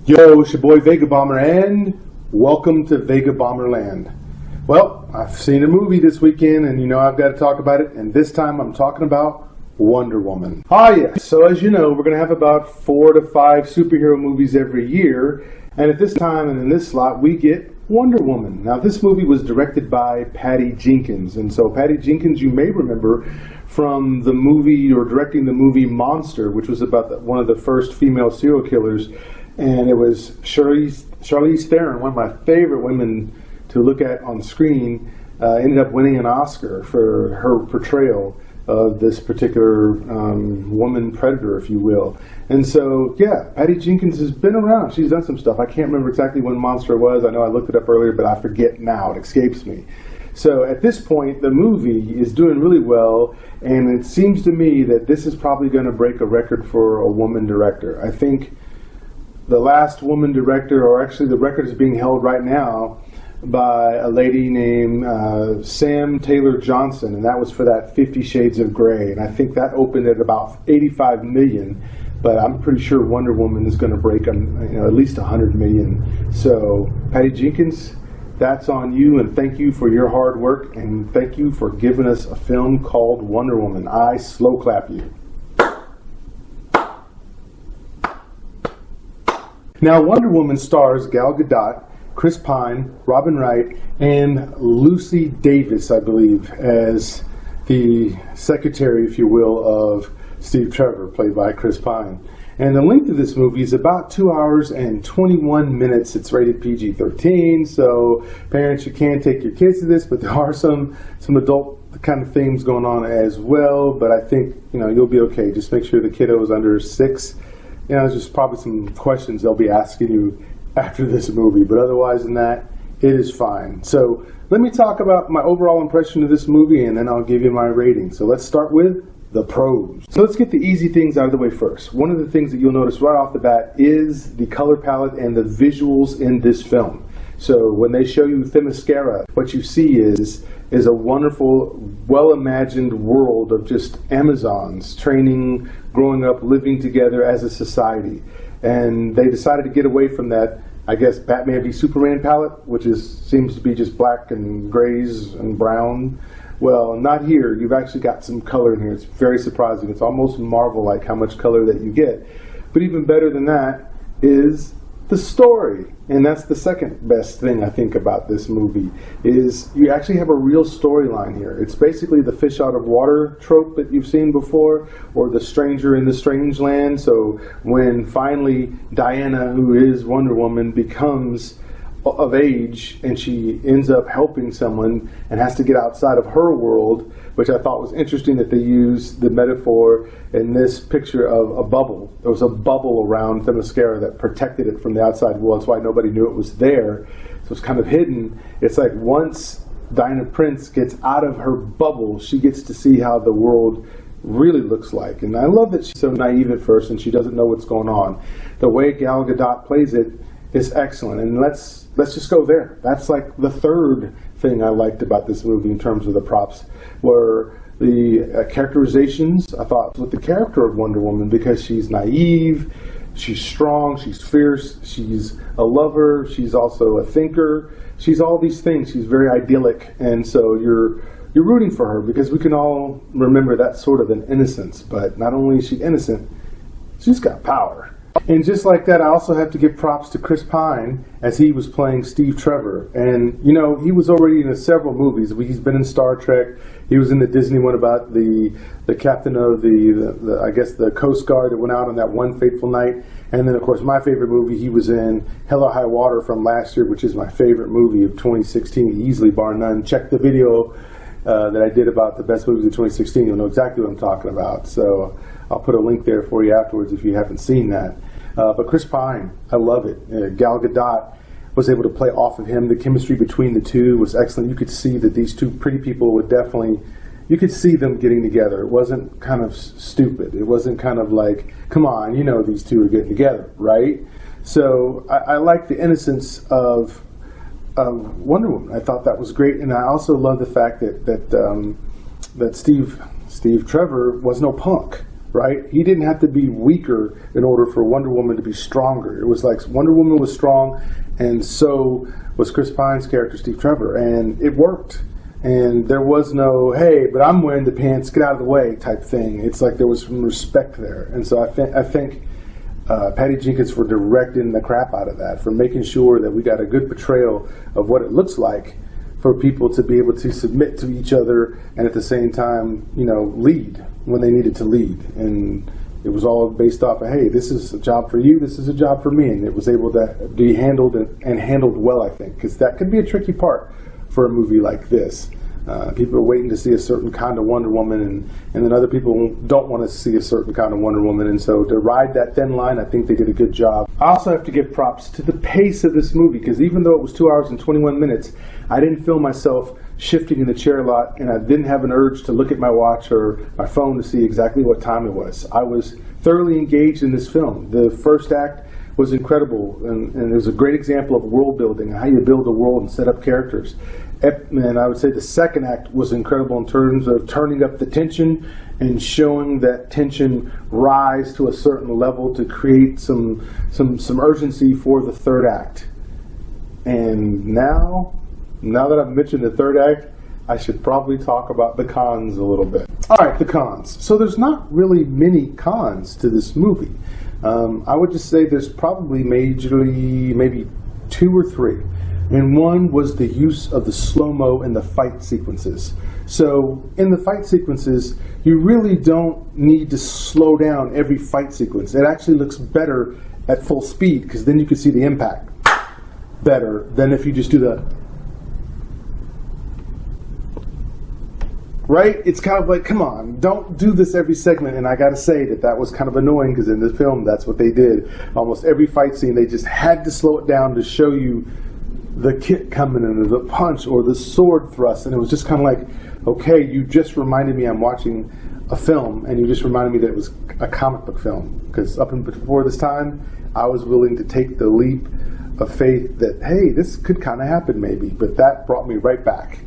Yo, it's your boy Vega Bomber, and welcome to Vega Bomber Land. Well, I've seen a movie this weekend, and you know I've got to talk about it, and this time I'm talking about Wonder Woman. Ah, yeah. So as you know, we're going to have about 4 to 5 superhero movies every year, and at this time and in this slot, we get Wonder Woman. Now, this movie was directed by Patty Jenkins, and so Patty Jenkins, you may remember from the movie, or directing the movie Monster, which was about one of the first female serial killers. And it was Charlize Theron, one of my favorite women to look at on screen, ended up winning an Oscar for her portrayal of this particular woman predator, if you will. And so, yeah, Patty Jenkins has been around. She's done some stuff. I can't remember exactly when Monster was. I know I looked it up earlier, but I forget now. It escapes me. So at this point, the movie is doing really well, and it seems to me that this is probably going to break a record for a woman director. I think the last woman director, or actually the record is being held right now by a lady named Sam Taylor Johnson, and that was for that 50 Shades of Grey, and I think that opened at about 85 million, but I'm pretty sure Wonder Woman is going to break at least 100 million. So Patty Jenkins, that's on you, and thank you for your hard work, and thank you for giving us a film called Wonder Woman. I slow clap you. Now, Wonder Woman stars Gal Gadot, Chris Pine, Robin Wright, and Lucy Davis, I believe, as the secretary, if you will, of Steve Trevor, played by Chris Pine. And the length of this movie is about 2 hours and 21 minutes. It's rated PG-13, so parents, you can take your kids to this, but there are some adult kind of themes going on as well. But I think, you'll be okay. Just make sure the kiddo is under 6. There's just probably some questions they'll be asking you after this movie, but otherwise than that, it is fine. So let me talk about my overall impression of this movie, and then I'll give you my rating. So let's start with the pros. So let's get the easy things out of the way first. One of the things that you'll notice right off the bat is the color palette and the visuals in this film. So when they show you Themyscira, what you see is a wonderful, well-imagined world of just Amazons training, growing up, living together as a society. And they decided to get away from that, I guess, Batman v Superman palette, which seems to be just black and grays and brown. Well, not here. You've actually got some color in here. It's very surprising. It's almost Marvel-like how much color that you get. But even better than that is the story. And that's the second best thing I think about this movie, is you actually have a real storyline here. It's basically the fish out of water trope that you've seen before, or the stranger in the strange land. So when finally Diana, who is Wonder Woman, becomes of age and she ends up helping someone and has to get outside of her world, which I thought was interesting that they used the metaphor in this picture of a bubble. There was a bubble around Themyscira that protected it from the outside world. That's why nobody knew it was there. So it's kind of hidden. It's like once Diana Prince gets out of her bubble, she gets to see how the world really looks like. And I love that she's so naive at first and she doesn't know what's going on. The way Gal Gadot plays it is excellent. And let's just go there. That's like the third thing I liked about this movie in terms of the props, were the characterizations. I thought with the character of Wonder Woman, because she's naive, she's strong, she's fierce, she's a lover, she's also a thinker, she's all these things. She's very idyllic, and so you're rooting for her, because we can all remember that sort of an innocence. But not only is she innocent, she's got power. And just like that, I also have to give props to Chris Pine, as he was playing Steve Trevor. And, he was already in several movies. He's been in Star Trek. He was in the Disney one about the captain of the Coast Guard that went out on that one fateful night. And then, of course, my favorite movie, he was in Hell or High Water from last year, which is my favorite movie of 2016, easily, bar none. Check the video that I did about the best movies of 2016. You'll know exactly what I'm talking about. So I'll put a link there for you afterwards if you haven't seen that. But Chris Pine, I love it. Gal Gadot was able to play off of him. The chemistry between the two was excellent. You could see that these two pretty people would definitely, you could see them getting together. It wasn't kind of stupid. It wasn't kind of like, come on, these two are getting together, right? So I like the innocence of Wonder Woman. I thought that was great. And I also love the fact that Steve Trevor was no punk. right? He didn't have to be weaker in order for Wonder Woman to be stronger. It was like Wonder Woman was strong, and so was Chris Pine's character, Steve Trevor, and it worked. And there was no, hey, but I'm wearing the pants, get out of the way type thing. It's like there was some respect there. And so I think Patty Jenkins for directing the crap out of that, for making sure that we got a good portrayal of what it looks like for people to be able to submit to each other and at the same time, lead when they needed to lead. And it was all based off of, hey, this is a job for you, this is a job for me. And it was able to be handled and handled well, I think, because that could be a tricky part for a movie like this. People are waiting to see a certain kind of Wonder Woman, and then other people don't want to see a certain kind of Wonder Woman. And so to ride that thin line, I think they did a good job. I also have to give props to the pace of this movie, because even though it was 2 hours and 21 minutes, I didn't feel myself shifting in the chair a lot, and I didn't have an urge to look at my watch or my phone to see exactly what time it was. I was thoroughly engaged in this film. The first act was incredible, and it was a great example of world building, how you build a world and set up characters. And I would say the second act was incredible in terms of turning up the tension and showing that tension rise to a certain level to create some urgency for the third act. And now that I've mentioned the third act, I should probably talk about the cons a little bit. All right, the cons. So there's not really many cons to this movie. I would just say there's probably majorly maybe 2 or 3. And one was the use of the slow-mo in the fight sequences. So in the fight sequences, you really don't need to slow down every fight sequence. It actually looks better at full speed, because then you can see the impact better than if you just do the... Right? It's kind of like, come on, don't do this every segment. And I got to say that was kind of annoying, because in the film, that's what they did. Almost every fight scene, they just had to slow it down to show you the kick coming in, or the punch, or the sword thrust. And it was just kind of like, okay, you just reminded me I'm watching a film, and you just reminded me that it was a comic book film. Because up and before this time, I was willing to take the leap of faith that, hey, this could kind of happen maybe. But that brought me right back.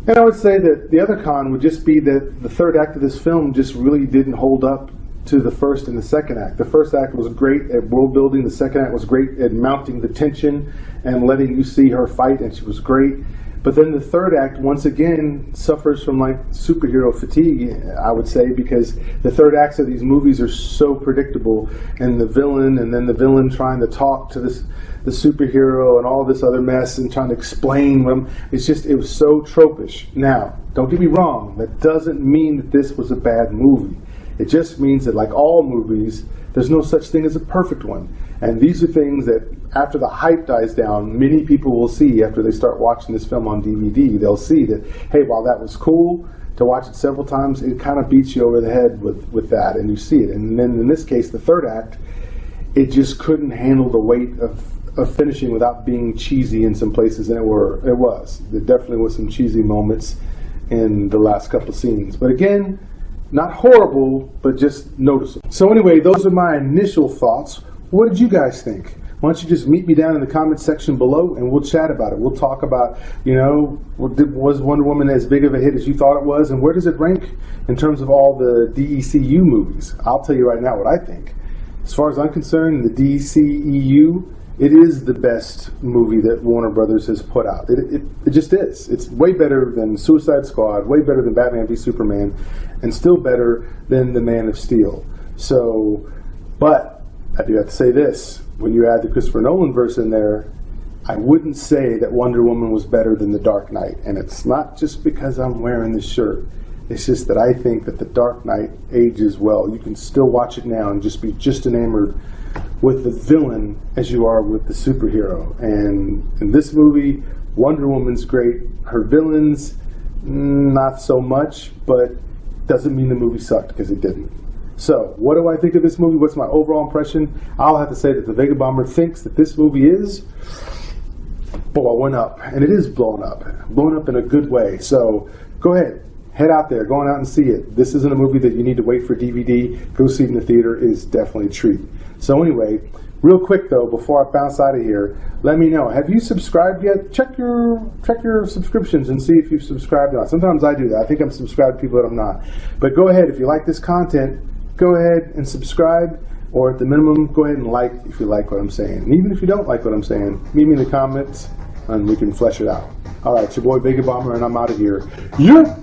And I would say that the other con would just be that the third act of this film just really didn't hold up to the first and the second act. The first act was great at world building. The second act was great at mounting the tension and letting you see her fight, and she was great. But then the third act, once again, suffers from like superhero fatigue, I would say, because the third acts of these movies are so predictable, and the villain trying to talk to the superhero and all this other mess and trying to explain them. It was so tropish. Now, don't get me wrong, that doesn't mean that this was a bad movie. It just means that, like all movies, there's no such thing as a perfect one. And these are things that, after the hype dies down, many people will see after they start watching this film on DVD. They'll see that, hey, while that was cool to watch it several times, it kind of beats you over the head with that, and you see it. And then in this case, the third act, it just couldn't handle the weight of finishing without being cheesy in some places, and it was. There definitely was some cheesy moments in the last couple scenes. But again, not horrible, but just noticeable. So anyway, those are my initial thoughts. What did you guys think? Why don't you just meet me down in the comments section below, and we'll chat about it. We'll talk about, was Wonder Woman as big of a hit as you thought it was, and where does it rank in terms of all the DCEU movies? I'll tell you right now what I think. As far as I'm concerned, the DCEU, it is the best movie that Warner Brothers has put out. It just is. It's way better than Suicide Squad, way better than Batman v Superman, and still better than The Man of Steel. So, but I do have to say this. When you add the Christopher Nolan verse in there, I wouldn't say that Wonder Woman was better than The Dark Knight. And it's not just because I'm wearing this shirt. It's just that I think that The Dark Knight ages well. You can still watch it now and just be just enamored with the villain as you are with the superhero. And in this movie, Wonder Woman's great. Her villains, not so much, but doesn't mean the movie sucked, because it didn't. So, what do I think of this movie? What's my overall impression? I'll have to say that the Vega Bomber thinks that this movie is blowing up. And it is blowing up in a good way. So, go ahead. Head out there, going out and see it. This isn't a movie that you need to wait for DVD. Go see it in the theater. It is definitely a treat. So anyway, real quick though, before I bounce out of here, let me know. Have you subscribed yet? Check your subscriptions and see if you've subscribed or not. Sometimes I do that. I think I'm subscribed to people that I'm not. But go ahead, if you like this content, go ahead and subscribe, or at the minimum, go ahead and like if you like what I'm saying. And even if you don't like what I'm saying, meet me in the comments and we can flesh it out. All right, it's your boy Vega Bomber, and I'm out of here. Yeah!